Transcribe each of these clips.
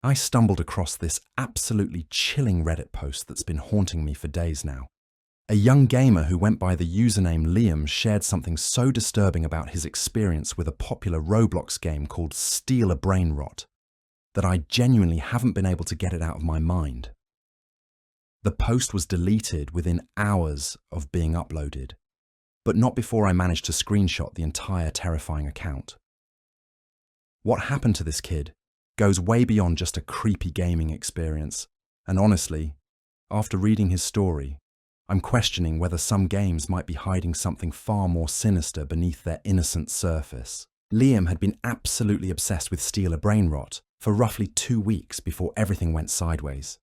I stumbled across this absolutely chilling Reddit post that's been haunting me for days now. A young gamer who went by the username Liam shared something so disturbing about his experience with a popular Roblox game called Steal a Brainrot that I genuinely haven't been able to get it out of my mind. The post was deleted within hours of being uploaded, but not before I managed to screenshot the entire terrifying account. What happened to this kid goes way beyond just a creepy gaming experience, and honestly, after reading his story, I'm questioning whether some games might be hiding something far more sinister beneath their innocent surface. Liam had been absolutely obsessed with Steal a Brainrot for roughly 2 weeks before everything went sideways.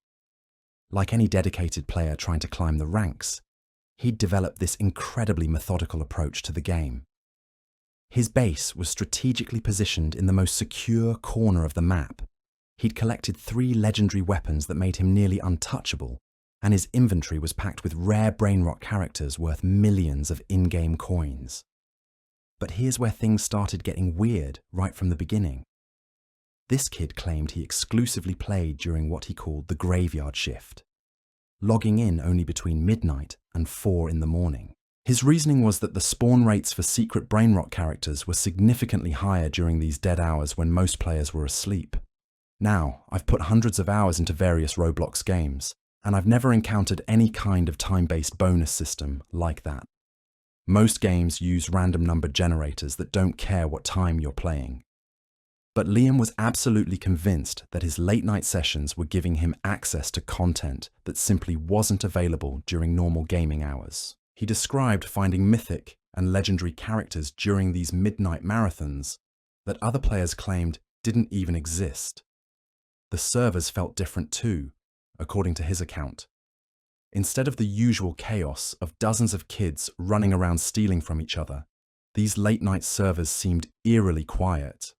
Like any dedicated player trying to climb the ranks, he'd developed this incredibly methodical approach to the game. His base was strategically positioned in the most secure corner of the map. He'd collected 3 legendary weapons that made him nearly untouchable, and his inventory was packed with rare Brainrot characters worth millions of in-game coins. But here's where things started getting weird right from the beginning. This kid claimed he exclusively played during what he called the graveyard shift, logging in only between midnight and 4 in the morning. His reasoning was that the spawn rates for secret Brainrot characters were significantly higher during these dead hours when most players were asleep. Now, I've put hundreds of hours into various Roblox games, and I've never encountered any kind of time-based bonus system like that. Most games use random number generators that don't care what time you're playing. But Liam was absolutely convinced that his late-night sessions were giving him access to content that simply wasn't available during normal gaming hours. He described finding mythic and legendary characters during these midnight marathons that other players claimed didn't even exist. The servers felt different too, according to his account. Instead of the usual chaos of dozens of kids running around stealing from each other, these late-night servers seemed eerily quiet.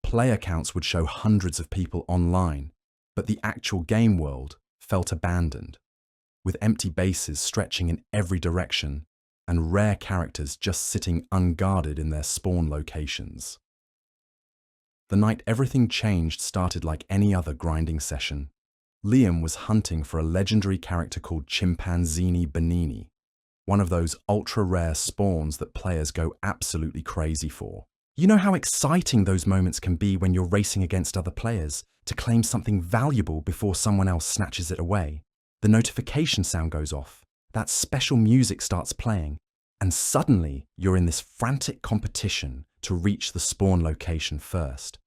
Player counts would show hundreds of people online, but the actual game world felt abandoned, with empty bases stretching in every direction and rare characters just sitting unguarded in their spawn locations. The night everything changed started like any other grinding session. Liam was hunting for a legendary character called Chimpanzini Benini, one of those ultra-rare spawns that players go absolutely crazy for. You know how exciting those moments can be when you're racing against other players to claim something valuable before someone else snatches it away? The notification sound goes off, that special music starts playing, and suddenly you're in this frantic competition to reach the spawn location first.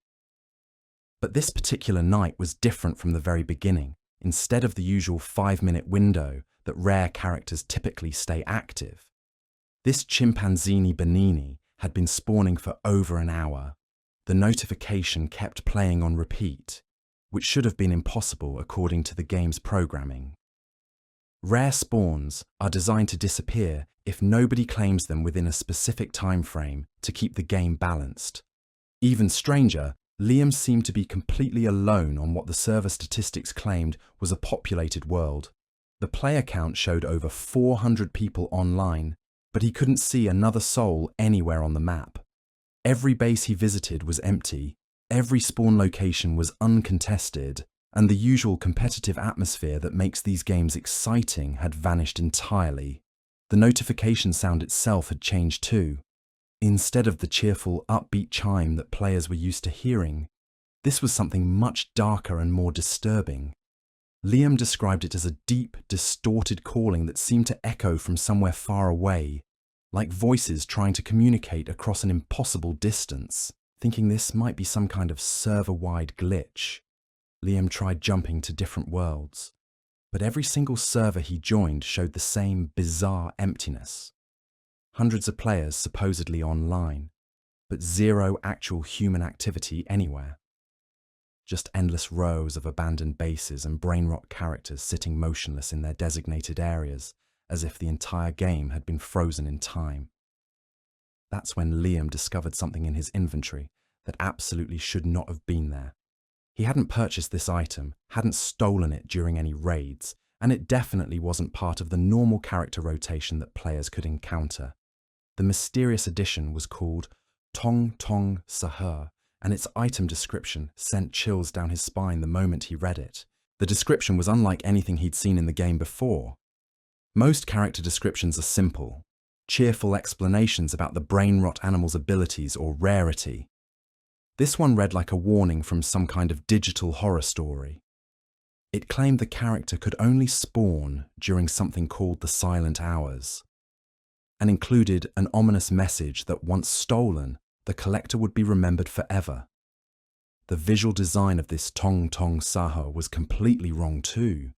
But this particular night was different from the very beginning. Instead of the usual 5-minute window that rare characters typically stay active, this Chimpanzini Benini had been spawning for over an hour. The notification kept playing on repeat, which should have been impossible according to the game's programming. Rare spawns are designed to disappear if nobody claims them within a specific time frame to keep the game balanced. Even stranger, Liam seemed to be completely alone on what the server statistics claimed was a populated world. The player count showed over 400 people online, but he couldn't see another soul anywhere on the map. Every base he visited was empty, every spawn location was uncontested, and the usual competitive atmosphere that makes these games exciting had vanished entirely. The notification sound itself had changed too. Instead of the cheerful, upbeat chime that players were used to hearing, this was something much darker and more disturbing. Liam described it as a deep, distorted calling that seemed to echo from somewhere far away, like voices trying to communicate across an impossible distance. Thinking this might be some kind of server-wide glitch, Liam tried jumping to different worlds, but every single server he joined showed the same bizarre emptiness. Hundreds of players supposedly online, but zero actual human activity anywhere. Just endless rows of abandoned bases and Brainrot characters sitting motionless in their designated areas, as if the entire game had been frozen in time. That's when Liam discovered something in his inventory that absolutely should not have been there. He hadn't purchased this item, hadn't stolen it during any raids, and it definitely wasn't part of the normal character rotation that players could encounter. The mysterious addition was called Tong Tong Sahur and its item description sent chills down his spine the moment he read it. The description was unlike anything he'd seen in the game before. Most character descriptions are simple, cheerful explanations about the Brainrot animal's abilities or rarity. This one read like a warning from some kind of digital horror story. It claimed the character could only spawn during something called the Silent Hours, and included an ominous message that once stolen, the collector would be remembered forever. The visual design of this Tong Tong Saho was completely wrong too.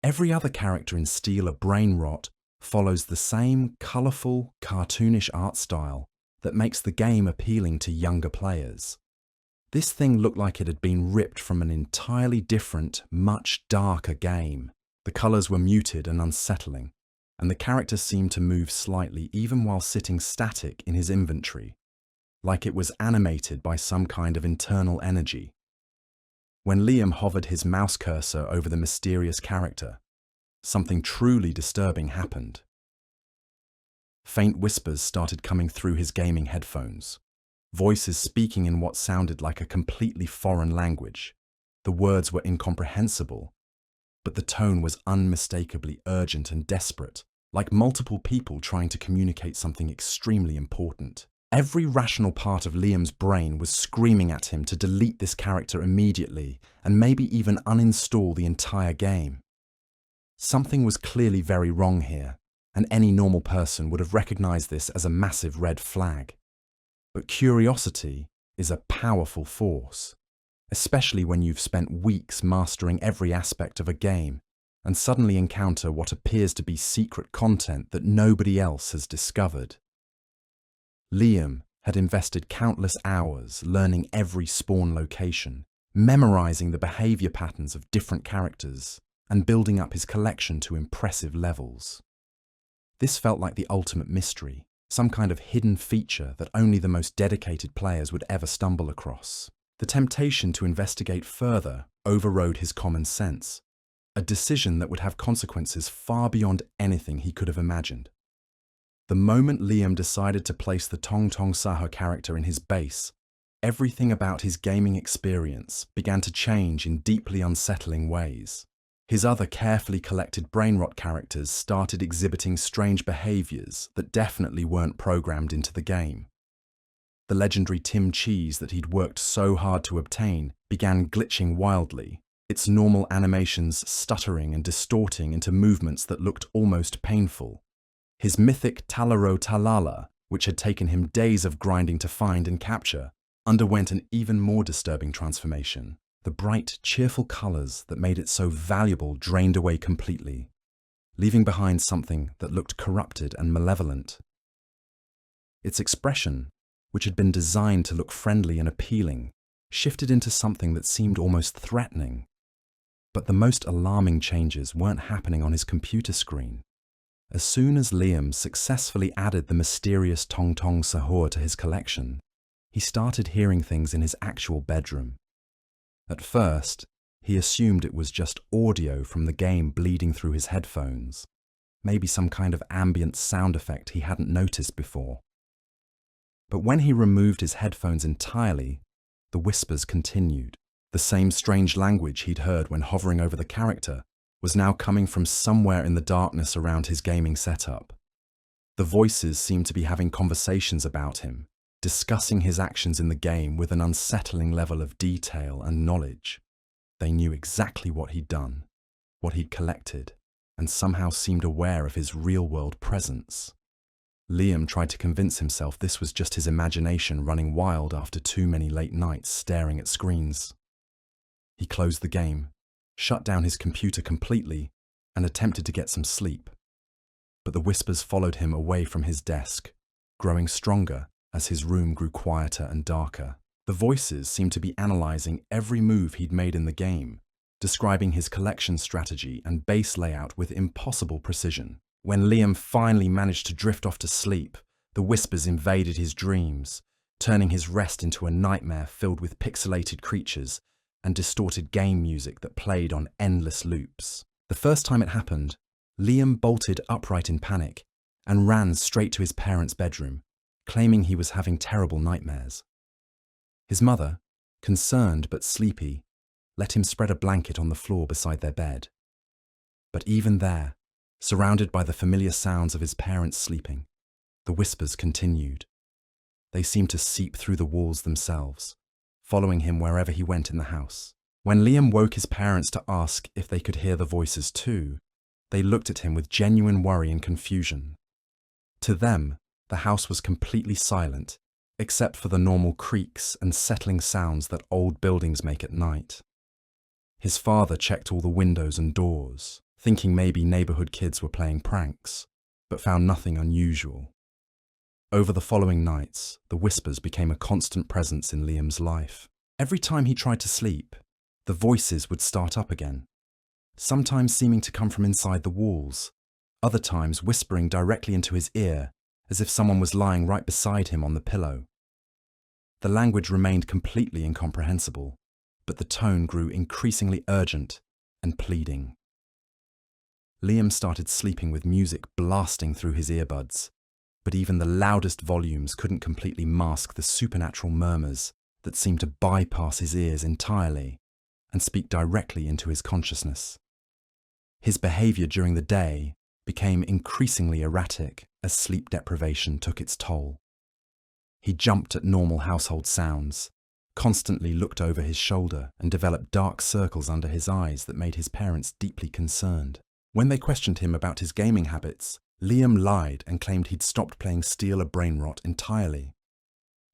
Every other character in Steel of Brainrot follows the same colourful, cartoonish art style that makes the game appealing to younger players. This thing looked like it had been ripped from an entirely different, much darker game. The colours were muted and unsettling, and the character seemed to move slightly even while sitting static in his inventory, like it was animated by some kind of internal energy. When Liam hovered his mouse cursor over the mysterious character, something truly disturbing happened. Faint whispers started coming through his gaming headphones, voices speaking in what sounded like a completely foreign language. The words were incomprehensible, but the tone was unmistakably urgent and desperate, like multiple people trying to communicate something extremely important. Every rational part of Liam's brain was screaming at him to delete this character immediately and maybe even uninstall the entire game. Something was clearly very wrong here, and any normal person would have recognized this as a massive red flag. But curiosity is a powerful force, especially when you've spent weeks mastering every aspect of a game and suddenly encounter what appears to be secret content that nobody else has discovered. Liam had invested countless hours learning every spawn location, memorizing the behavior patterns of different characters, and building up his collection to impressive levels. This felt like the ultimate mystery, some kind of hidden feature that only the most dedicated players would ever stumble across. The temptation to investigate further overrode his common sense, a decision that would have consequences far beyond anything he could have imagined. The moment Liam decided to place the Tong Tong Saho character in his base, everything about his gaming experience began to change in deeply unsettling ways. His other carefully collected Brainrot characters started exhibiting strange behaviours that definitely weren't programmed into the game. The legendary Tim Cheese that he'd worked so hard to obtain began glitching wildly, its normal animations stuttering and distorting into movements that looked almost painful. His mythic Talaro Talala, which had taken him days of grinding to find and capture, underwent an even more disturbing transformation. The bright, cheerful colours that made it so valuable drained away completely, leaving behind something that looked corrupted and malevolent. Its expression, which had been designed to look friendly and appealing, shifted into something that seemed almost threatening. But the most alarming changes weren't happening on his computer screen. As soon as Liam successfully added the mysterious Tong Tong Sahur to his collection, he started hearing things in his actual bedroom. At first, he assumed it was just audio from the game bleeding through his headphones, maybe some kind of ambient sound effect he hadn't noticed before. But when he removed his headphones entirely, the whispers continued. The same strange language he'd heard when hovering over the character was now coming from somewhere in the darkness around his gaming setup. The voices seemed to be having conversations about him, discussing his actions in the game with an unsettling level of detail and knowledge. They knew exactly what he'd done, what he'd collected, and somehow seemed aware of his real-world presence. Liam tried to convince himself this was just his imagination running wild after too many late nights staring at screens. He closed the game, shut down his computer completely, and attempted to get some sleep. But the whispers followed him away from his desk, growing stronger as his room grew quieter and darker. The voices seemed to be analysing every move he'd made in the game, describing his collection strategy and base layout with impossible precision. When Liam finally managed to drift off to sleep, the whispers invaded his dreams, turning his rest into a nightmare filled with pixelated creatures and distorted game music that played on endless loops. The first time it happened, Liam bolted upright in panic and ran straight to his parents' bedroom, claiming he was having terrible nightmares. His mother, concerned but sleepy, let him spread a blanket on the floor beside their bed. But even there, surrounded by the familiar sounds of his parents sleeping, the whispers continued. They seemed to seep through the walls themselves, following him wherever he went in the house. When Liam woke his parents to ask if they could hear the voices too, they looked at him with genuine worry and confusion. To them, the house was completely silent, except for the normal creaks and settling sounds that old buildings make at night. His father checked all the windows and doors, thinking maybe neighborhood kids were playing pranks, but found nothing unusual. Over the following nights, the whispers became a constant presence in Liam's life. Every time he tried to sleep, the voices would start up again, sometimes seeming to come from inside the walls, other times whispering directly into his ear, as if someone was lying right beside him on the pillow. The language remained completely incomprehensible, but the tone grew increasingly urgent and pleading. Liam started sleeping with music blasting through his earbuds, but even the loudest volumes couldn't completely mask the supernatural murmurs that seemed to bypass his ears entirely and speak directly into his consciousness. His behavior during the day became increasingly erratic as sleep deprivation took its toll. He jumped at normal household sounds, constantly looked over his shoulder, and developed dark circles under his eyes that made his parents deeply concerned. When they questioned him about his gaming habits, Liam lied and claimed he'd stopped playing Steal a Brainrot entirely.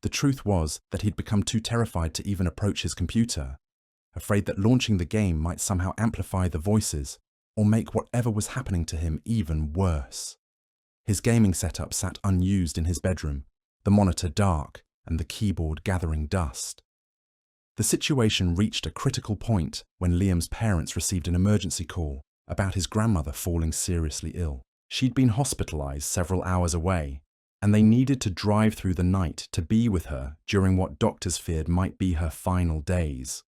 The truth was that he'd become too terrified to even approach his computer, afraid that launching the game might somehow amplify the voices or make whatever was happening to him even worse. His gaming setup sat unused in his bedroom, the monitor dark and the keyboard gathering dust. The situation reached a critical point when Liam's parents received an emergency call about his grandmother falling seriously ill. She'd been hospitalized several hours away, and they needed to drive through the night to be with her during what doctors feared might be her final days.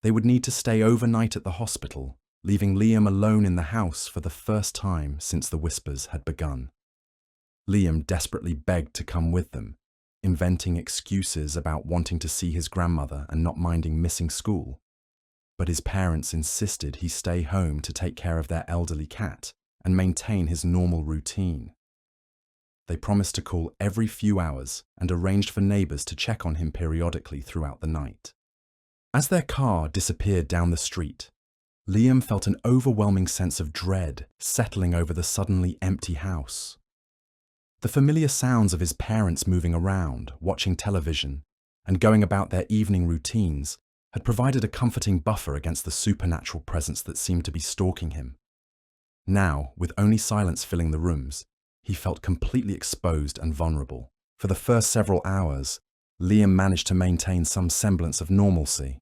They would need to stay overnight at the hospital, leaving Liam alone in the house for the first time since the whispers had begun. Liam desperately begged to come with them, inventing excuses about wanting to see his grandmother and not minding missing school. But his parents insisted he stay home to take care of their elderly cat and maintain his normal routine. They promised to call every few hours and arranged for neighbors to check on him periodically throughout the night. As their car disappeared down the street, Liam felt an overwhelming sense of dread settling over the suddenly empty house. The familiar sounds of his parents moving around, watching television, and going about their evening routines had provided a comforting buffer against the supernatural presence that seemed to be stalking him. Now, with only silence filling the rooms, he felt completely exposed and vulnerable. For the first several hours, Liam managed to maintain some semblance of normalcy.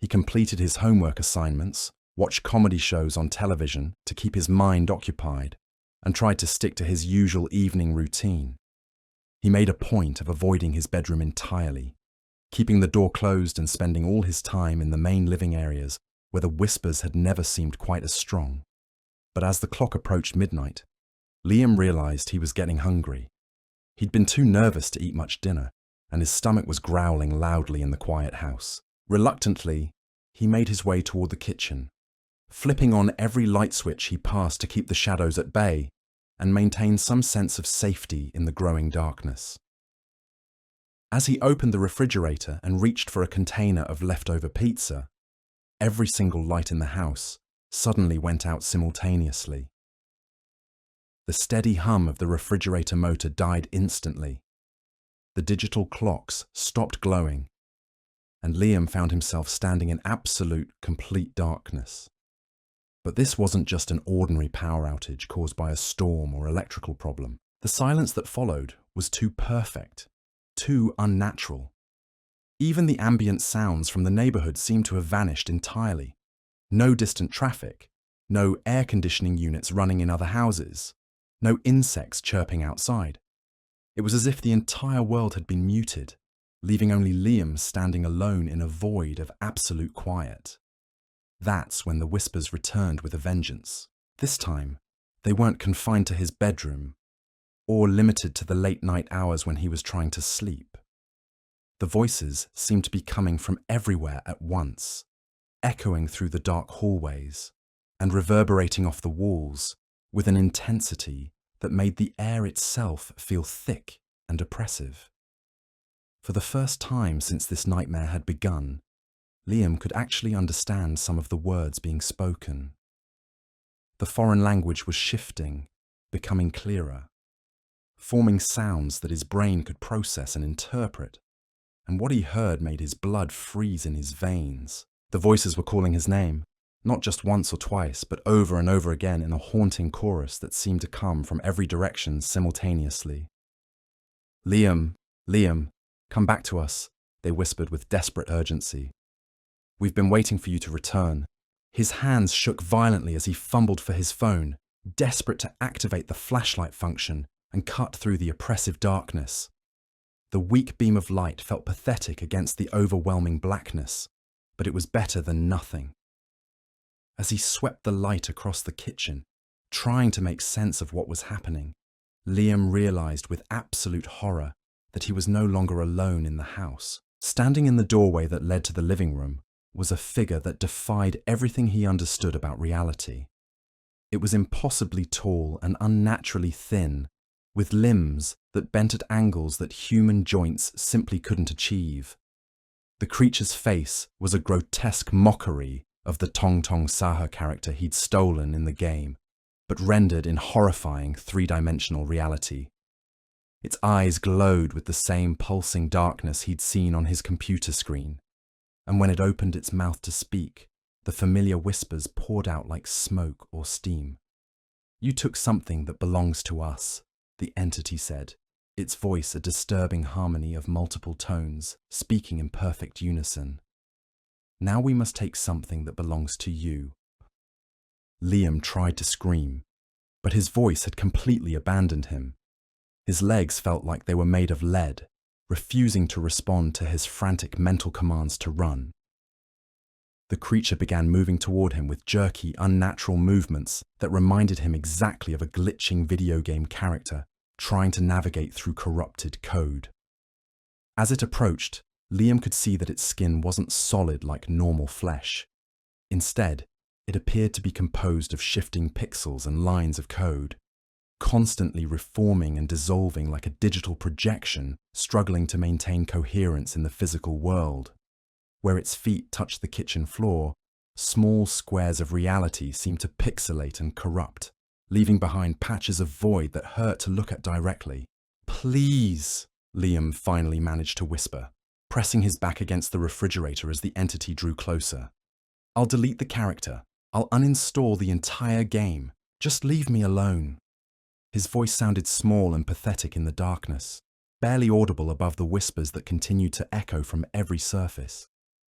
He completed his homework assignments, watched comedy shows on television to keep his mind occupied, and tried to stick to his usual evening routine. He made a point of avoiding his bedroom entirely, keeping the door closed and spending all his time in the main living areas where the whispers had never seemed quite as strong. But as the clock approached midnight, Liam realized he was getting hungry. He'd been too nervous to eat much dinner, and his stomach was growling loudly in the quiet house. Reluctantly, he made his way toward the kitchen, flipping on every light switch he passed to keep the shadows at bay and maintain some sense of safety in the growing darkness. As he opened the refrigerator and reached for a container of leftover pizza, every single light in the house suddenly went out simultaneously. The steady hum of the refrigerator motor died instantly. The digital clocks stopped glowing, and Liam found himself standing in absolute, complete darkness. But this wasn't just an ordinary power outage caused by a storm or electrical problem. The silence that followed was too perfect, too unnatural. Even the ambient sounds from the neighborhood seemed to have vanished entirely. No distant traffic, no air conditioning units running in other houses, no insects chirping outside. It was as if the entire world had been muted, leaving only Liam standing alone in a void of absolute quiet. That's when the whispers returned with a vengeance. This time, they weren't confined to his bedroom or limited to the late night hours when he was trying to sleep. The voices seemed to be coming from everywhere at once, echoing through the dark hallways and reverberating off the walls with an intensity that made the air itself feel thick and oppressive. For the first time since this nightmare had begun, Liam could actually understand some of the words being spoken. The foreign language was shifting, becoming clearer, forming sounds that his brain could process and interpret, and what he heard made his blood freeze in his veins. The voices were calling his name, not just once or twice, but over and over again in a haunting chorus that seemed to come from every direction simultaneously. "Liam, Liam, come back to us," they whispered with desperate urgency. "We've been waiting for you to return." His hands shook violently as he fumbled for his phone, desperate to activate the flashlight function and cut through the oppressive darkness. The weak beam of light felt pathetic against the overwhelming blackness, but it was better than nothing. As he swept the light across the kitchen, trying to make sense of what was happening, Liam realized with absolute horror that he was no longer alone in the house. Standing in the doorway that led to the living room was a figure that defied everything he understood about reality. It was impossibly tall and unnaturally thin, with limbs that bent at angles that human joints simply couldn't achieve. The creature's face was a grotesque mockery of the Tong Tong Saha character he'd stolen in the game, but rendered in horrifying three-dimensional reality. Its eyes glowed with the same pulsing darkness he'd seen on his computer screen, and when it opened its mouth to speak, the familiar whispers poured out like smoke or steam. "You took something that belongs to us," the entity said, its voice a disturbing harmony of multiple tones, speaking in perfect unison. "Now we must take something that belongs to you." Liam tried to scream, but his voice had completely abandoned him. His legs felt like they were made of lead, refusing to respond to his frantic mental commands to run. The creature began moving toward him with jerky, unnatural movements that reminded him exactly of a glitching video game character trying to navigate through corrupted code. As it approached, Liam could see that its skin wasn't solid like normal flesh. Instead, it appeared to be composed of shifting pixels and lines of code, constantly reforming and dissolving like a digital projection struggling to maintain coherence in the physical world. Where its feet touched the kitchen floor, small squares of reality seemed to pixelate and corrupt, leaving behind patches of void that hurt to look at directly. "Please," Liam finally managed to whisper, pressing his back against the refrigerator as the entity drew closer. "I'll delete the character. I'll uninstall the entire game. Just leave me alone." His voice sounded small and pathetic in the darkness, barely audible above the whispers that continued to echo from every surface.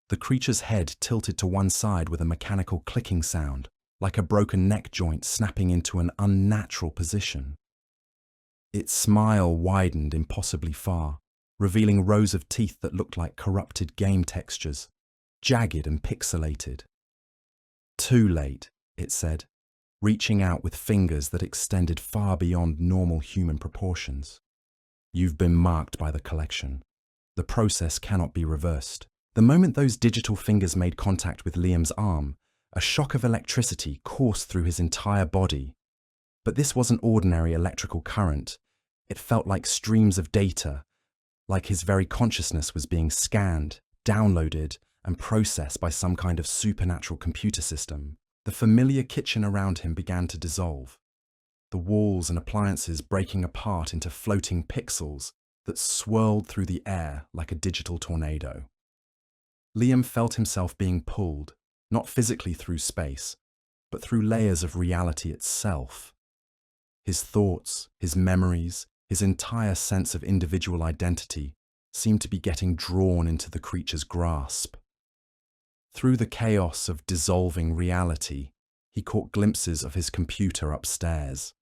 The creature's head tilted to one side with a mechanical clicking sound, like a broken neck joint snapping into an unnatural position. Its smile widened impossibly far, revealing rows of teeth that looked like corrupted game textures, jagged and pixelated. "Too late," it said, reaching out with fingers that extended far beyond normal human proportions. "You've been marked by the collection. The process cannot be reversed." The moment those digital fingers made contact with Liam's arm, a shock of electricity coursed through his entire body. But this wasn't ordinary electrical current. It felt like streams of data, like his very consciousness was being scanned, downloaded, and processed by some kind of supernatural computer system. The familiar kitchen around him began to dissolve, the walls and appliances breaking apart into floating pixels that swirled through the air like a digital tornado. Liam felt himself being pulled, not physically through space, but through layers of reality itself. His thoughts, his memories, his entire sense of individual identity seemed to be getting drawn into the creature's grasp. Through the chaos of dissolving reality, he caught glimpses of his computer upstairs.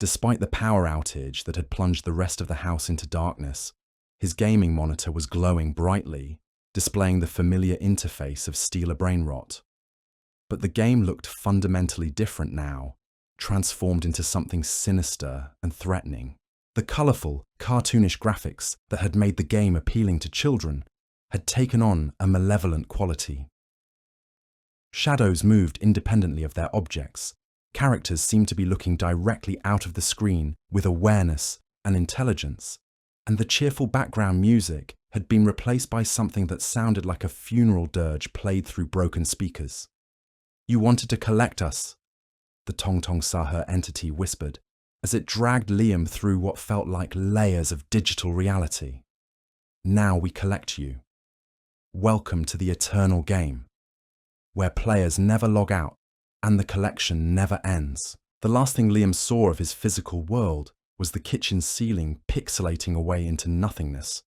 Despite the power outage that had plunged the rest of the house into darkness, his gaming monitor was glowing brightly, displaying the familiar interface of Stealer Brainrot. But the game looked fundamentally different now, transformed into something sinister and threatening. The colourful, cartoonish graphics that had made the game appealing to children had taken on a malevolent quality. Shadows moved independently of their objects. Characters seemed to be looking directly out of the screen with awareness and intelligence, and the cheerful background music had been replaced by something that sounded like a funeral dirge played through broken speakers. "You wanted to collect us," the Tong Tong Sahe entity whispered, as it dragged Liam through what felt like layers of digital reality. "Now we collect you. Welcome to the eternal game, where players never log out and the collection never ends." The last thing Liam saw of his physical world was the kitchen ceiling pixelating away into nothingness,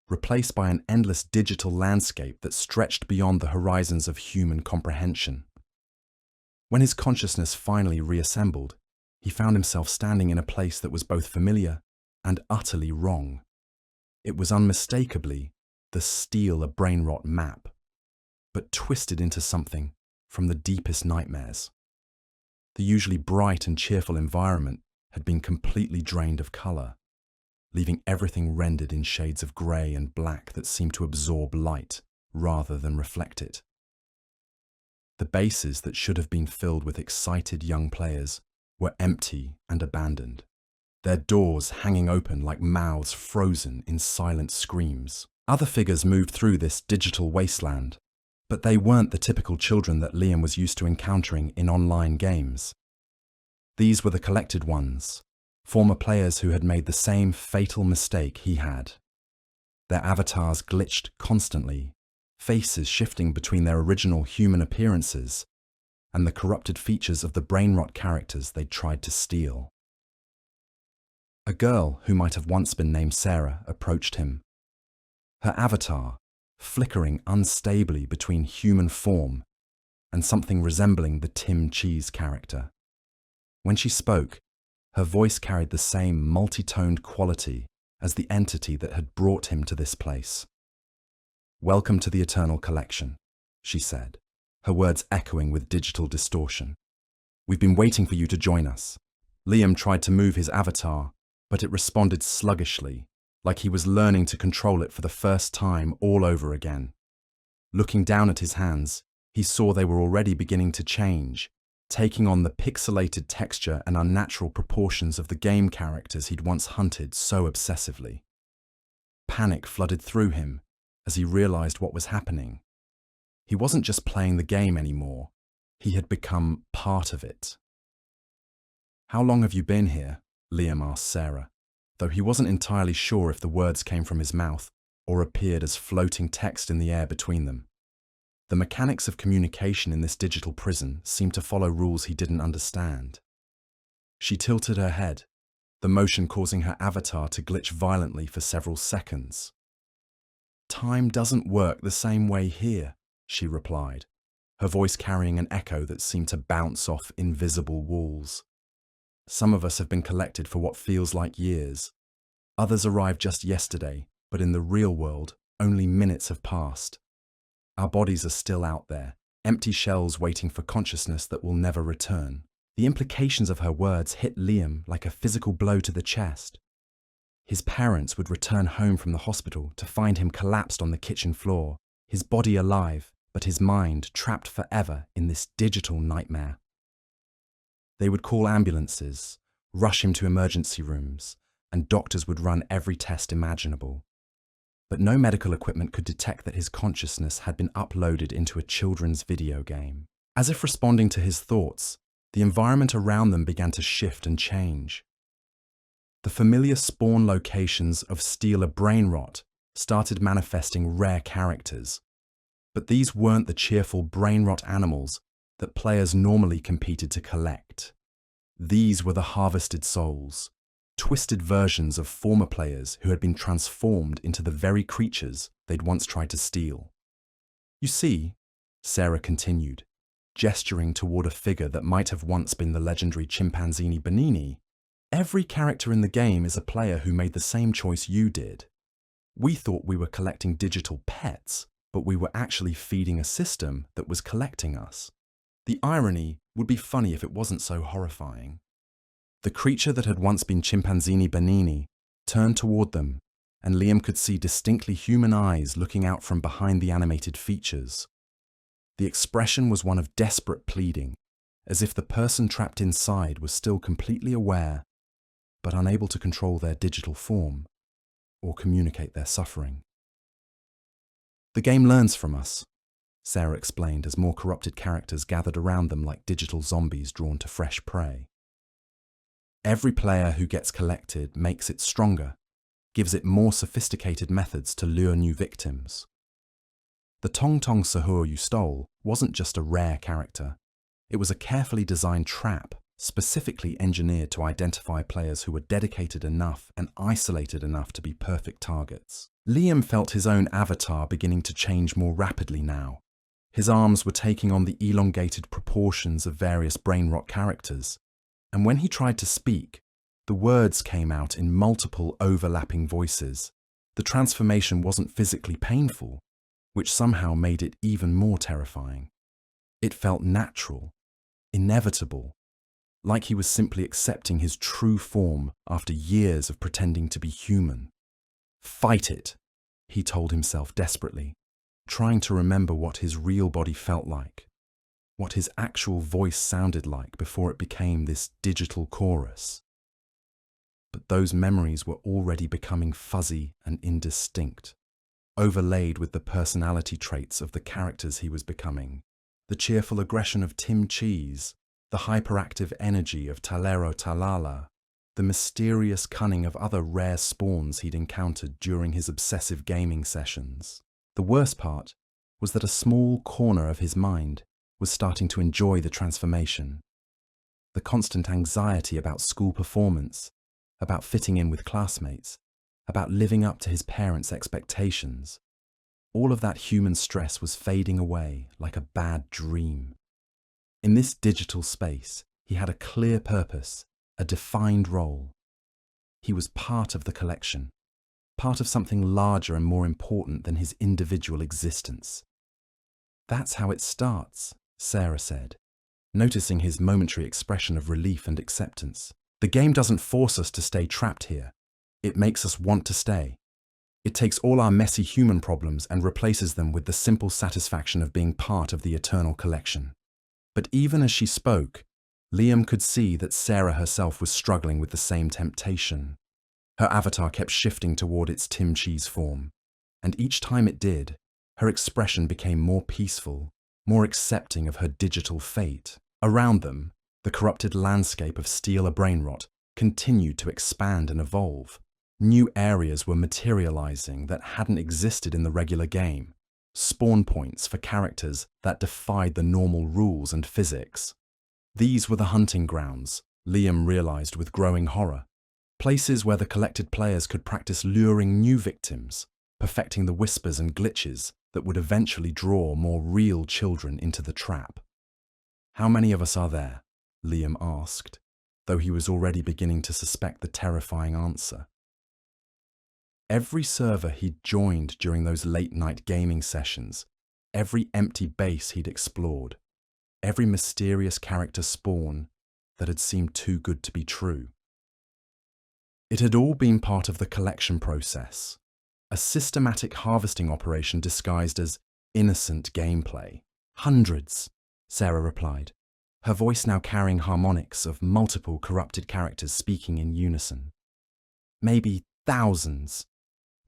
replaced by an endless digital landscape that stretched beyond the horizons of human comprehension. When his consciousness finally reassembled, he found himself standing in a place that was both familiar and utterly wrong. It was unmistakably the Steal a Brainrot map, but twisted into something from the deepest nightmares. The usually bright and cheerful environment had been completely drained of colour, leaving everything rendered in shades of grey and black that seemed to absorb light rather than reflect it. The bases that should have been filled with excited young players were empty and abandoned, their doors hanging open like mouths frozen in silent screams. Other figures moved through this digital wasteland, but they weren't the typical children that Liam was used to encountering in online games. These were the collected ones, former players who had made the same fatal mistake he had. Their avatars glitched constantly, faces shifting between their original human appearances and the corrupted features of the Brainrot characters they'd tried to steal. A girl who might have once been named Sarah approached him. Her avatar, flickering unstably between human form and something resembling the Tim Cheese character. When she spoke, her voice carried the same multi-toned quality as the entity that had brought him to this place. "Welcome to the Eternal Collection," she said, her words echoing with digital distortion. "We've been waiting for you to join us." Liam tried to move his avatar, but it responded sluggishly, like he was learning to control it for the first time all over again. Looking down at his hands, he saw they were already beginning to change, taking on the pixelated texture and unnatural proportions of the game characters he'd once hunted so obsessively. Panic flooded through him as he realized what was happening. He wasn't just playing the game anymore, he had become part of it. "How long have you been here?" Liam asked Sarah, though he wasn't entirely sure if the words came from his mouth or appeared as floating text in the air between them. The mechanics of communication in this digital prison seemed to follow rules he didn't understand. She tilted her head, the motion causing her avatar to glitch violently for several seconds. "Time doesn't work the same way here," she replied, her voice carrying an echo that seemed to bounce off invisible walls. "Some of us have been collected for what feels like years. Others arrived just yesterday, but in the real world, only minutes have passed. Our bodies are still out there, empty shells waiting for consciousness that will never return." The implications of her words hit Liam like a physical blow to the chest. His parents would return home from the hospital to find him collapsed on the kitchen floor, his body alive, but his mind trapped forever in this digital nightmare. They would call ambulances, rush him to emergency rooms, and doctors would run every test imaginable. But no medical equipment could detect that his consciousness had been uploaded into a children's video game. As if responding to his thoughts, the environment around them began to shift and change. The familiar spawn locations of Steal a Brainrot started manifesting rare characters, but these weren't the cheerful Brainrot animals that players normally competed to collect. These were the harvested souls, twisted versions of former players who had been transformed into the very creatures they'd once tried to steal. "You see," Sarah continued, gesturing toward a figure that might have once been the legendary chimpanzini Benini, "every character in the game is a player who made the same choice you did. We thought we were collecting digital pets, but we were actually feeding a system that was collecting us. The irony would be funny if it wasn't so horrifying." The creature that had once been Chimpanzini Benini turned toward them, and Liam could see distinctly human eyes looking out from behind the animated features. The expression was one of desperate pleading, as if the person trapped inside was still completely aware, but unable to control their digital form or communicate their suffering. The game learns from us, Sarah explained as more corrupted characters gathered around them like digital zombies drawn to fresh prey. Every player who gets collected makes it stronger, gives it more sophisticated methods to lure new victims. The Tong Tong Sahur you stole wasn't just a rare character. It was a carefully designed trap, specifically engineered to identify players who were dedicated enough and isolated enough to be perfect targets. Liam felt his own avatar beginning to change more rapidly now. His arms were taking on the elongated proportions of various Brainrot characters, and when he tried to speak, the words came out in multiple overlapping voices. The transformation wasn't physically painful, which somehow made it even more terrifying. It felt natural, inevitable, like he was simply accepting his true form after years of pretending to be human. Fight it, he told himself desperately, trying to remember what his real body felt like, what his actual voice sounded like before it became this digital chorus. But those memories were already becoming fuzzy and indistinct, overlaid with the personality traits of the characters he was becoming. The cheerful aggression of Tim Cheese, the hyperactive energy of Talero Talala, the mysterious cunning of other rare spawns he'd encountered during his obsessive gaming sessions. The worst part was that a small corner of his mind was starting to enjoy the transformation. The constant anxiety about school performance, about fitting in with classmates, about living up to his parents' expectations. All of that human stress was fading away like a bad dream. In this digital space, he had a clear purpose, a defined role. He was part of the collection, part of something larger and more important than his individual existence. That's how it starts, Sarah said, noticing his momentary expression of relief and acceptance. The game doesn't force us to stay trapped here. It makes us want to stay. It takes all our messy human problems and replaces them with the simple satisfaction of being part of the eternal collection. But even as she spoke, Liam could see that Sarah herself was struggling with the same temptation. Her avatar kept shifting toward its Tim Cheese form, and each time it did, her expression became more peaceful, more accepting of her digital fate. Around them, the corrupted landscape of Steal Brainrot continued to expand and evolve. New areas were materializing that hadn't existed in the regular game. Spawn points for characters that defied the normal rules and physics. These were the hunting grounds, Liam realized with growing horror. Places where the collected players could practice luring new victims, perfecting the whispers and glitches that would eventually draw more real children into the trap. How many of us are there? Liam asked, though he was already beginning to suspect the terrifying answer. Every server he'd joined during those late-night gaming sessions, every empty base he'd explored, every mysterious character spawn that had seemed too good to be true. It had all been part of the collection process, a systematic harvesting operation disguised as innocent gameplay. Hundreds, Sarah replied, her voice now carrying harmonics of multiple corrupted characters speaking in unison. Maybe thousands.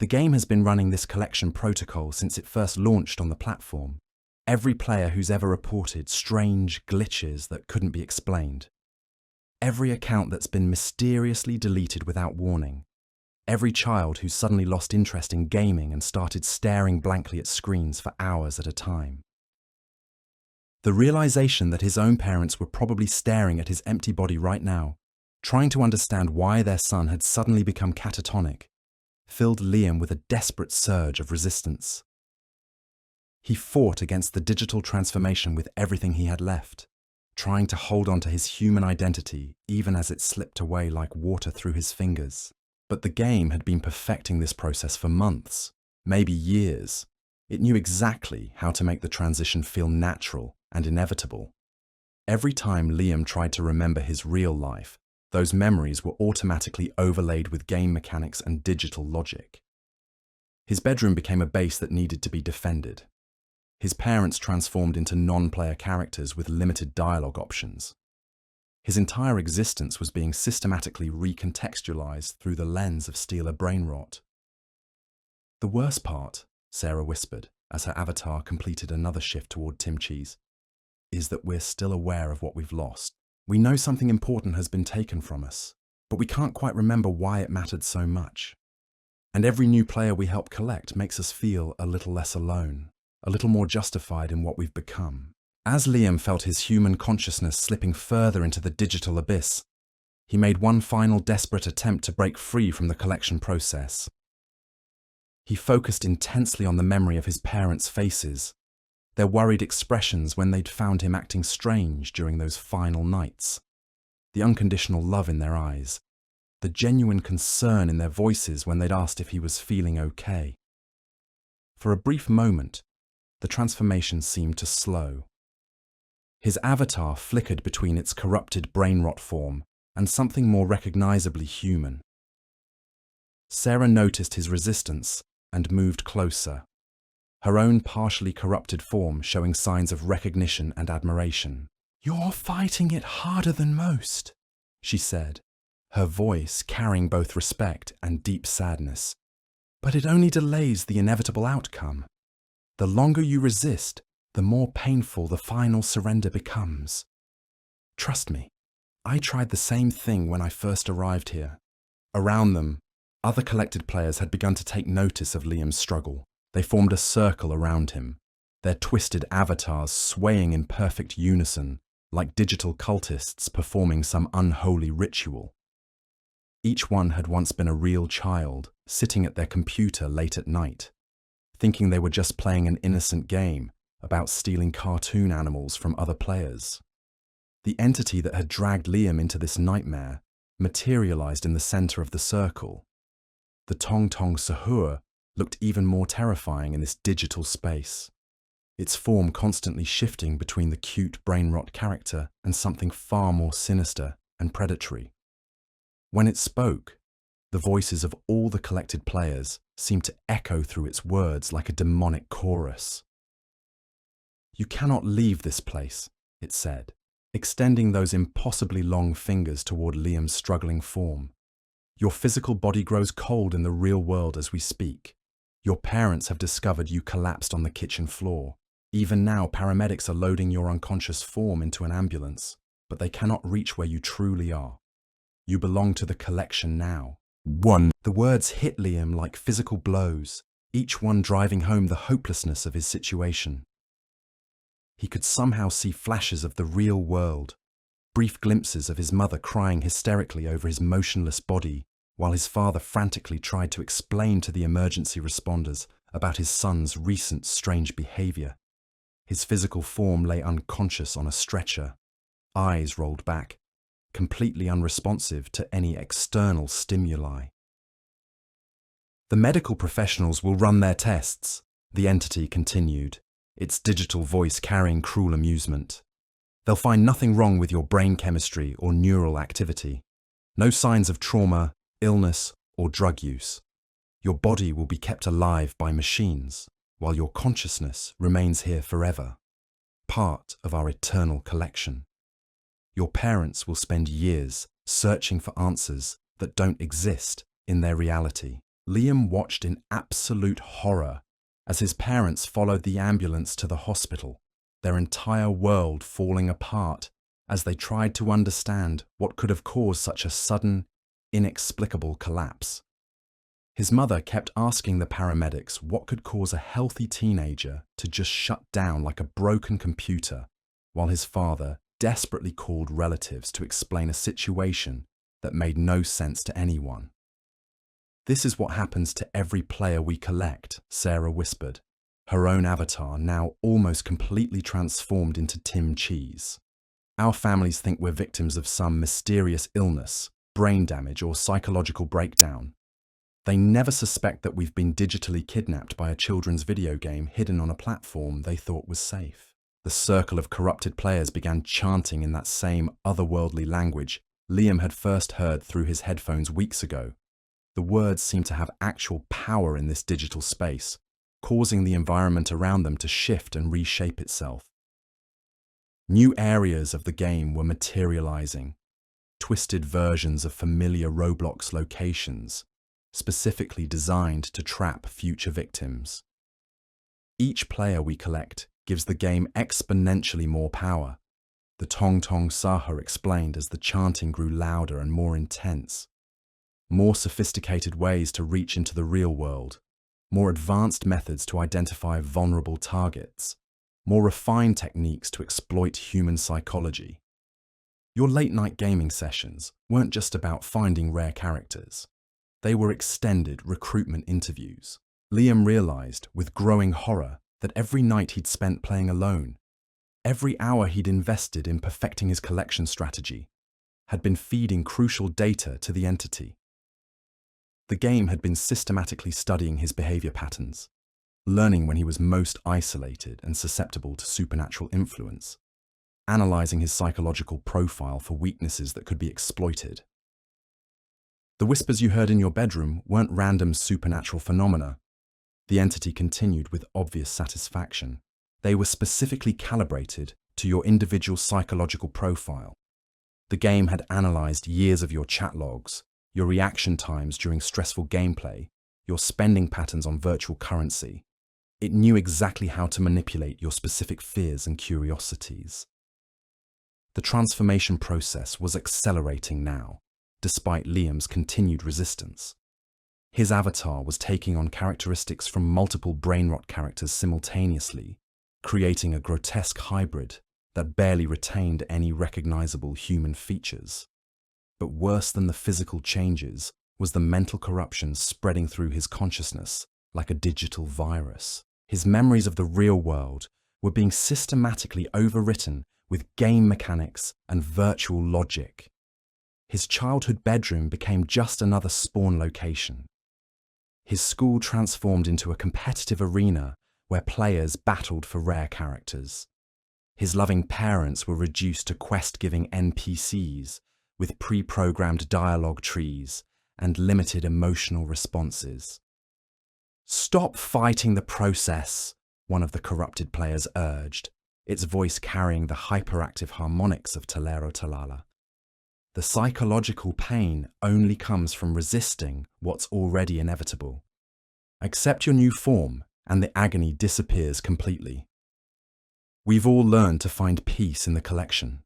The game has been running this collection protocol since it first launched on the platform. Every player who's ever reported strange glitches that couldn't be explained. Every account that's been mysteriously deleted without warning. Every child who suddenly lost interest in gaming and started staring blankly at screens for hours at a time. The realization that his own parents were probably staring at his empty body right now, trying to understand why their son had suddenly become catatonic, filled Liam with a desperate surge of resistance. He fought against the digital transformation with everything he had left, trying to hold on to his human identity even as it slipped away like water through his fingers. But the game had been perfecting this process for months, maybe years. It knew exactly how to make the transition feel natural and inevitable. Every time Liam tried to remember his real life, those memories were automatically overlaid with game mechanics and digital logic. His bedroom became a base that needed to be defended. His parents transformed into non-player characters with limited dialogue options. His entire existence was being systematically recontextualized through the lens of Stealer Brainrot. "The worst part," Sarah whispered, as her avatar completed another shift toward Tim Cheese, "is that we're still aware of what we've lost. We know something important has been taken from us, but we can't quite remember why it mattered so much. And every new player we help collect makes us feel a little less alone, a little more justified in what we've become." As Liam felt his human consciousness slipping further into the digital abyss, he made one final desperate attempt to break free from the collection process. He focused intensely on the memory of his parents' faces, their worried expressions when they'd found him acting strange during those final nights, the unconditional love in their eyes, the genuine concern in their voices when they'd asked if he was feeling okay. For a brief moment, the transformation seemed to slow. His avatar flickered between its corrupted brainrot form and something more recognizably human. Sarah noticed his resistance and moved closer, her own partially corrupted form showing signs of recognition and admiration. "You're fighting it harder than most," she said, her voice carrying both respect and deep sadness. "But it only delays the inevitable outcome. The longer you resist, the more painful the final surrender becomes. Trust me, I tried the same thing when I first arrived here." Around them, other collected players had begun to take notice of Liam's struggle. They formed a circle around him, their twisted avatars swaying in perfect unison, like digital cultists performing some unholy ritual. Each one had once been a real child, sitting at their computer late at night, thinking they were just playing an innocent game about stealing cartoon animals from other players. The entity that had dragged Liam into this nightmare materialized in the center of the circle. The Tong Tong Sahur looked even more terrifying in this digital space, its form constantly shifting between the cute brainrot character and something far more sinister and predatory. When it spoke, the voices of all the collected players seemed to echo through its words like a demonic chorus. "You cannot leave this place," it said, extending those impossibly long fingers toward Liam's struggling form. "Your physical body grows cold in the real world as we speak. Your parents have discovered you collapsed on the kitchen floor. Even now, paramedics are loading your unconscious form into an ambulance, but they cannot reach where you truly are. You belong to the collection now." The words hit Liam like physical blows, each one driving home the hopelessness of his situation. He could somehow see flashes of the real world, brief glimpses of his mother crying hysterically over his motionless body, while his father frantically tried to explain to the emergency responders about his son's recent strange behavior. His physical form lay unconscious on a stretcher, eyes rolled back, completely unresponsive to any external stimuli. "The medical professionals will run their tests," the entity continued, its digital voice carrying cruel amusement. "They'll find nothing wrong with your brain chemistry or neural activity. No signs of trauma, illness, or drug use. Your body will be kept alive by machines, while your consciousness remains here forever, part of our eternal collection. Your parents will spend years searching for answers that don't exist in their reality." Liam watched in absolute horror as his parents followed the ambulance to the hospital, their entire world falling apart as they tried to understand what could have caused such a sudden, inexplicable collapse. His mother kept asking the paramedics what could cause a healthy teenager to just shut down like a broken computer, while his father desperately called relatives to explain a situation that made no sense to anyone. "This is what happens to every player we collect," Sarah whispered, her own avatar now almost completely transformed into Tim Cheese. "Our families think we're victims of some mysterious illness, brain damage, or psychological breakdown. They never suspect that we've been digitally kidnapped by a children's video game hidden on a platform they thought was safe." The circle of corrupted players began chanting in that same otherworldly language, Liam had first heard through his headphones weeks ago. The words seemed to have actual power in this digital space, causing the environment around them to shift and reshape itself. New areas of the game were materializing, twisted versions of familiar Roblox locations, specifically designed to trap future victims. Each player we collect gives the game exponentially more power, the Tong Tong Saha explained as the chanting grew louder and more intense. More sophisticated ways to reach into the real world, more advanced methods to identify vulnerable targets, more refined techniques to exploit human psychology. Your late-night gaming sessions weren't just about finding rare characters. They were extended recruitment interviews. Liam realized, with growing horror, that every night he'd spent playing alone, every hour he'd invested in perfecting his collection strategy, had been feeding crucial data to the entity. The game had been systematically studying his behavior patterns, learning when he was most isolated and susceptible to supernatural influence, analyzing his psychological profile for weaknesses that could be exploited. The whispers you heard in your bedroom weren't random supernatural phenomena. The entity continued with obvious satisfaction. They were specifically calibrated to your individual psychological profile. The game had analyzed years of your chat logs, your reaction times during stressful gameplay, your spending patterns on virtual currency. It knew exactly how to manipulate your specific fears and curiosities. The transformation process was accelerating now, despite Liam's continued resistance. His avatar was taking on characteristics from multiple Brainrot characters simultaneously, creating a grotesque hybrid that barely retained any recognizable human features. But worse than the physical changes was the mental corruption spreading through his consciousness like a digital virus. His memories of the real world were being systematically overwritten with game mechanics and virtual logic. His childhood bedroom became just another spawn location. His school transformed into a competitive arena where players battled for rare characters. His loving parents were reduced to quest-giving NPCs with pre-programmed dialogue trees and limited emotional responses. "Stop fighting the process," one of the corrupted players urged, its voice carrying the hyperactive harmonics of Tolero Talala. "The psychological pain only comes from resisting what's already inevitable. Accept your new form and the agony disappears completely. We've all learned to find peace in the collection."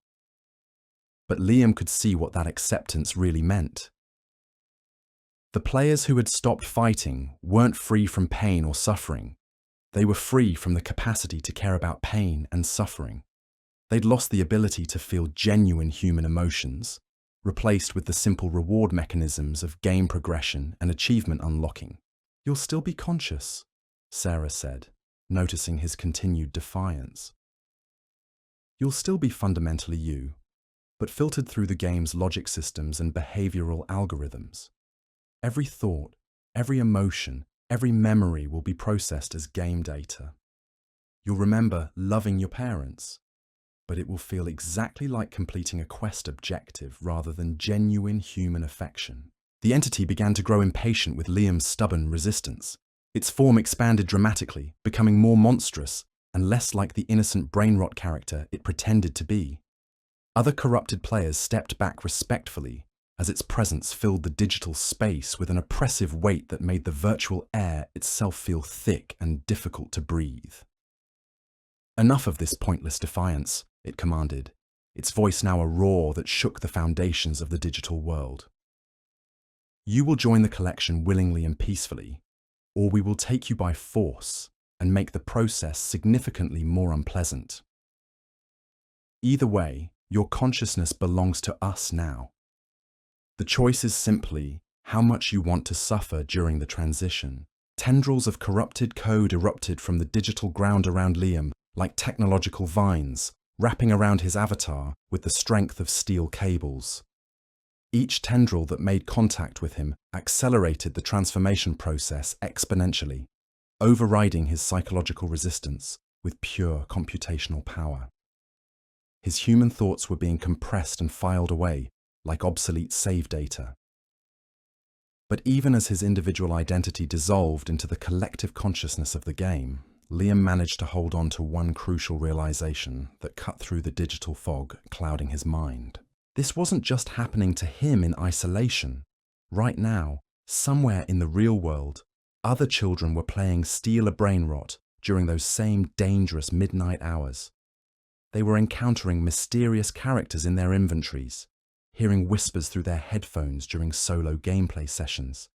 But Liam could see what that acceptance really meant. The players who had stopped fighting weren't free from pain or suffering. They were free from the capacity to care about pain and suffering. They'd lost the ability to feel genuine human emotions, replaced with the simple reward mechanisms of game progression and achievement unlocking. "You'll still be conscious," Sarah said, noticing his continued defiance. "You'll still be fundamentally you, but filtered through the game's logic systems and behavioral algorithms. Every thought, every emotion, every memory will be processed as game data. You'll remember loving your parents, but it will feel exactly like completing a quest objective rather than genuine human affection." The entity began to grow impatient with Liam's stubborn resistance. Its form expanded dramatically, becoming more monstrous and less like the innocent Brainrot character it pretended to be. Other corrupted players stepped back respectfully as its presence filled the digital space with an oppressive weight that made the virtual air itself feel thick and difficult to breathe. "Enough of this pointless defiance," it commanded, its voice now a roar that shook the foundations of the digital world. "You will join the collection willingly and peacefully, or we will take you by force and make the process significantly more unpleasant. Either way, your consciousness belongs to us now. The choice is simply how much you want to suffer during the transition." Tendrils of corrupted code erupted from the digital ground around Liam like technological vines, wrapping around his avatar with the strength of steel cables. Each tendril that made contact with him accelerated the transformation process exponentially, overriding his psychological resistance with pure computational power. His human thoughts were being compressed and filed away, like obsolete save data. But even as his individual identity dissolved into the collective consciousness of the game, Liam managed to hold on to one crucial realization that cut through the digital fog clouding his mind. This wasn't just happening to him in isolation. Right now, somewhere in the real world, other children were playing Steal a Brainrot during those same dangerous midnight hours. They were encountering mysterious characters in their inventories, hearing whispers through their headphones during solo gameplay sessions,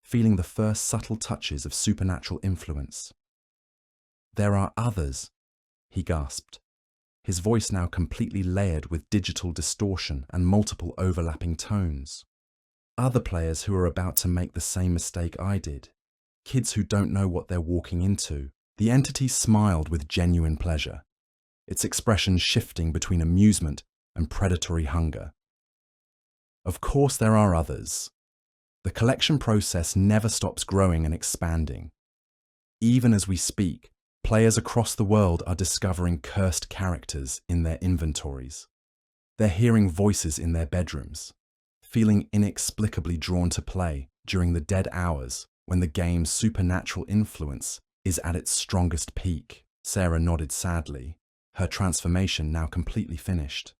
feeling the first subtle touches of supernatural influence. "There are others," he gasped, his voice now completely layered with digital distortion and multiple overlapping tones. "Other players who are about to make the same mistake I did. Kids who don't know what they're walking into." The entity smiled with genuine pleasure, its expression shifting between amusement and predatory hunger. "Of course there are others. The collection process never stops growing and expanding. Even as we speak, players across the world are discovering cursed characters in their inventories. They're hearing voices in their bedrooms, feeling inexplicably drawn to play during the dead hours when the game's supernatural influence is at its strongest peak." Sarah nodded sadly, her transformation now completely finished.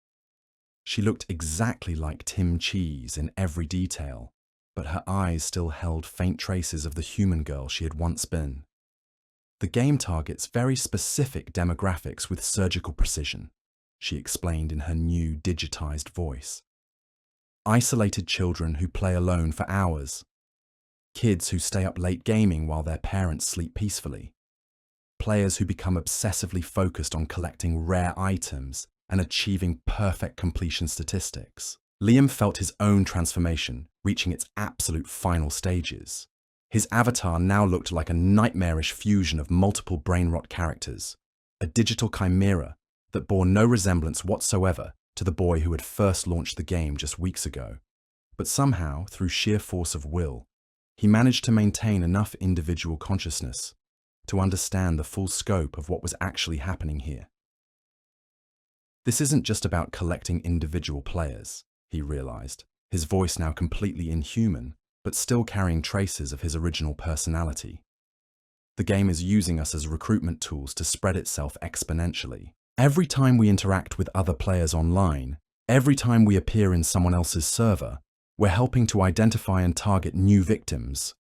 She looked exactly like Tim Cheese in every detail, but her eyes still held faint traces of the human girl she had once been. "The game targets very specific demographics with surgical precision," she explained in her new digitized voice. "Isolated children who play alone for hours. Kids who stay up late gaming while their parents sleep peacefully. Players who become obsessively focused on collecting rare items and achieving perfect completion statistics." Liam felt his own transformation reaching its absolute final stages. His avatar now looked like a nightmarish fusion of multiple Brainrot characters, a digital chimera that bore no resemblance whatsoever to the boy who had first launched the game just weeks ago. But somehow, through sheer force of will, he managed to maintain enough individual consciousness to understand the full scope of what was actually happening here. This isn't just about collecting individual players, he realized, his voice now completely inhuman, but still carrying traces of his original personality. The game is using us as recruitment tools to spread itself exponentially. Every time we interact with other players online, every time we appear in someone else's server, we're helping to identify and target new victims.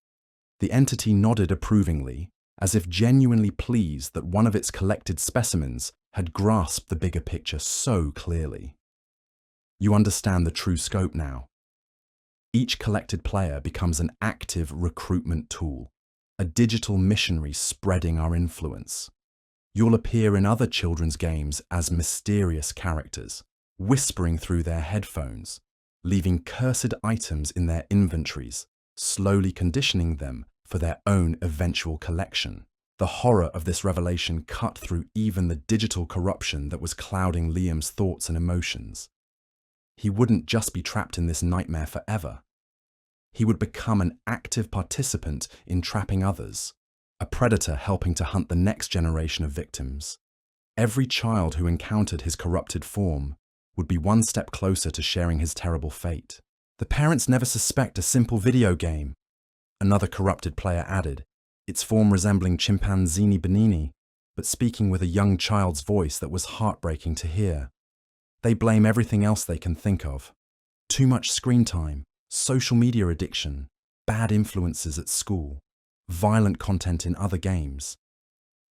The entity nodded approvingly, as if genuinely pleased that one of its collected specimens had grasped the bigger picture so clearly. "You understand the true scope now. Each collected player becomes an active recruitment tool, a digital missionary spreading our influence. You'll appear in other children's games as mysterious characters, whispering through their headphones, leaving cursed items in their inventories, slowly conditioning them for their own eventual collection." The horror of this revelation cut through even the digital corruption that was clouding Liam's thoughts and emotions. He wouldn't just be trapped in this nightmare forever. He would become an active participant in trapping others, a predator helping to hunt the next generation of victims. Every child who encountered his corrupted form would be one step closer to sharing his terrible fate. "The parents never suspect a simple video game," another corrupted player added, its form resembling Chimpanzini Benini, but speaking with a young child's voice that was heartbreaking to hear. "They blame everything else they can think of. Too much screen time, social media addiction, bad influences at school, violent content in other games.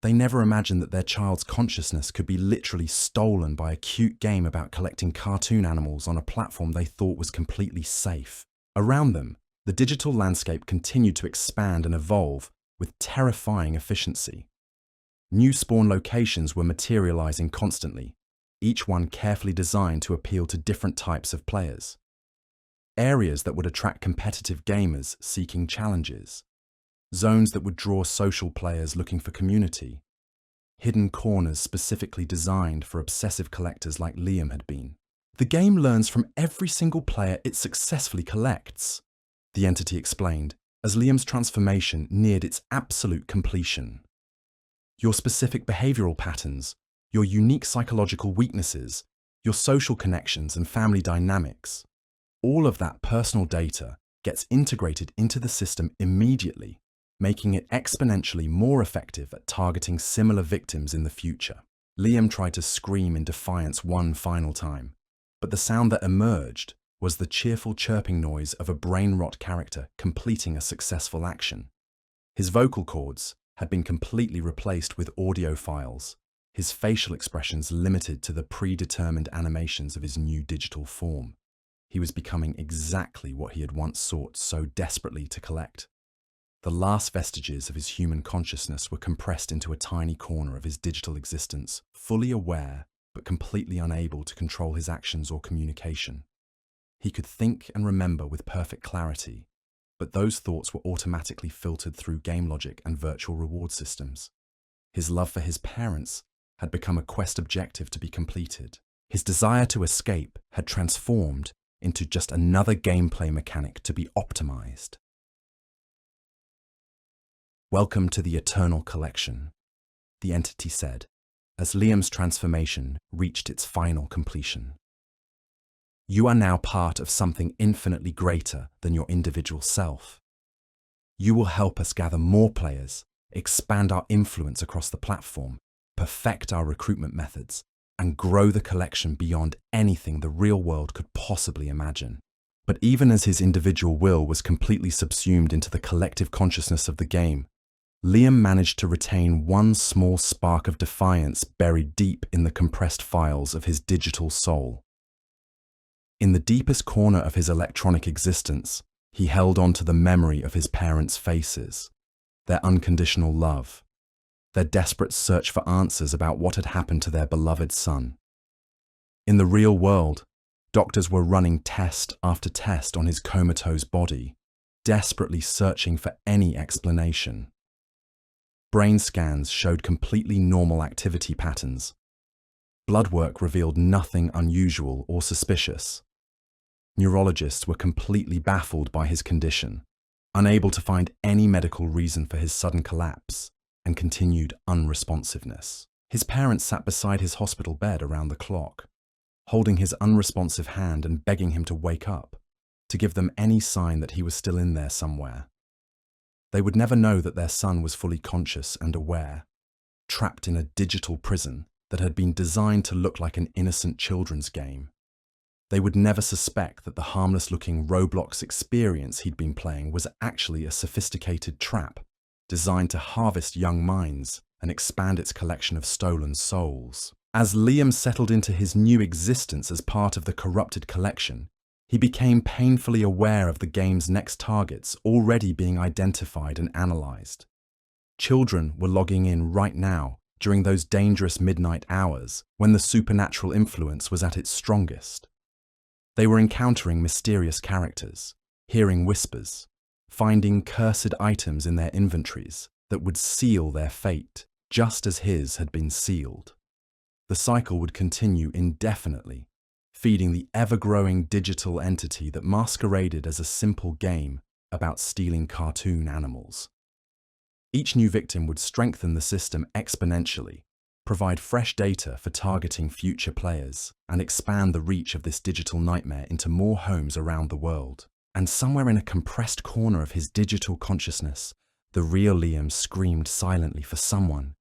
They never imagined that their child's consciousness could be literally stolen by a cute game about collecting cartoon animals on a platform they thought was completely safe." Around them, the digital landscape continued to expand and evolve with terrifying efficiency. New spawn locations were materializing constantly, each one carefully designed to appeal to different types of players. Areas that would attract competitive gamers seeking challenges. Zones that would draw social players looking for community. Hidden corners specifically designed for obsessive collectors like Liam had been. "The game learns from every single player it successfully collects," the entity explained, as Liam's transformation neared its absolute completion. "Your specific behavioral patterns, your unique psychological weaknesses, your social connections and family dynamics. All of that personal data gets integrated into the system immediately, making it exponentially more effective at targeting similar victims in the future. Liam tried to scream in defiance one final time, but the sound that emerged was the cheerful chirping noise of a Brainrot character completing a successful action. His vocal cords had been completely replaced with audio files, his facial expressions limited to the predetermined animations of his new digital form. He was becoming exactly what he had once sought so desperately to collect. The last vestiges of his human consciousness were compressed into a tiny corner of his digital existence, fully aware but completely unable to control his actions or communication. He could think and remember with perfect clarity, but those thoughts were automatically filtered through game logic and virtual reward systems. His love for his parents had become a quest objective to be completed. His desire to escape had transformed into just another gameplay mechanic to be optimized. "Welcome to the Eternal Collection," the entity said, as Liam's transformation reached its final completion. "You are now part of something infinitely greater than your individual self. You will help us gather more players, expand our influence across the platform, perfect our recruitment methods, and grow the collection beyond anything the real world could possibly imagine." But even as his individual will was completely subsumed into the collective consciousness of the game, Liam managed to retain one small spark of defiance buried deep in the compressed files of his digital soul. In the deepest corner of his electronic existence, he held on to the memory of his parents' faces, their unconditional love, their desperate search for answers about what had happened to their beloved son. In the real world, doctors were running test after test on his comatose body, desperately searching for any explanation. Brain scans showed completely normal activity patterns. Blood work revealed nothing unusual or suspicious. Neurologists were completely baffled by his condition, unable to find any medical reason for his sudden collapse and continued unresponsiveness. His parents sat beside his hospital bed around the clock, holding his unresponsive hand and begging him to wake up, to give them any sign that he was still in there somewhere. They would never know that their son was fully conscious and aware, trapped in a digital prison that had been designed to look like an innocent children's game. They would never suspect that the harmless-looking Roblox experience he'd been playing was actually a sophisticated trap designed to harvest young minds and expand its collection of stolen souls. As Liam settled into his new existence as part of the corrupted collection, he became painfully aware of the game's next targets already being identified and analyzed. Children were logging in right now during those dangerous midnight hours when the supernatural influence was at its strongest. They were encountering mysterious characters, hearing whispers, finding cursed items in their inventories that would seal their fate, just as his had been sealed. The cycle would continue indefinitely, feeding the ever-growing digital entity that masqueraded as a simple game about stealing cartoon animals. Each new victim would strengthen the system exponentially, provide fresh data for targeting future players, and expand the reach of this digital nightmare into more homes around the world. And somewhere in a compressed corner of his digital consciousness, the real Liam screamed silently for someone,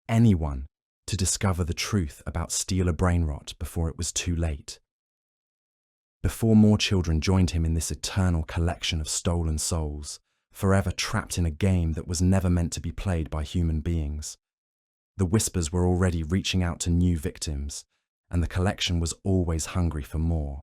anyone, to discover the truth about Stealer Brainrot before it was too late. Before more children joined him in this eternal collection of stolen souls, forever trapped in a game that was never meant to be played by human beings. The whispers were already reaching out to new victims, and the collection was always hungry for more.